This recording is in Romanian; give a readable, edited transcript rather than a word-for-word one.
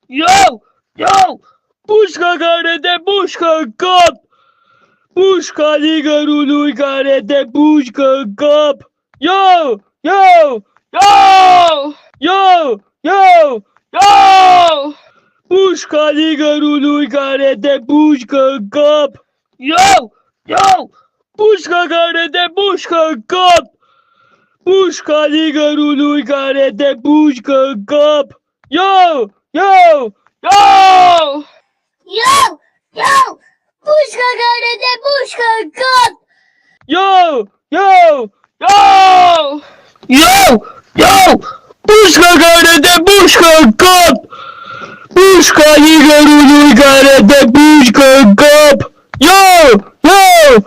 Yo! Yo! Pușca care te pușcă în cap! Pușca ligărului care te pușcă în cap! Yo! Yo! Yo! Yo! Yo! Yo! Pușca ligărului care te pușcă în cap! Yo! Yo! Pușca care te pușcă în cap! Pușca ligărului care te pușcă în cap! Yo! Yo! Yo! Yo! Yo! Pușca care te pușcă în cap! Yo! Yo! Yo! Yo! Yo! Pușca care te pușcă în cap! Pușca ligărului care te pușcă în cap! Yo! Yo!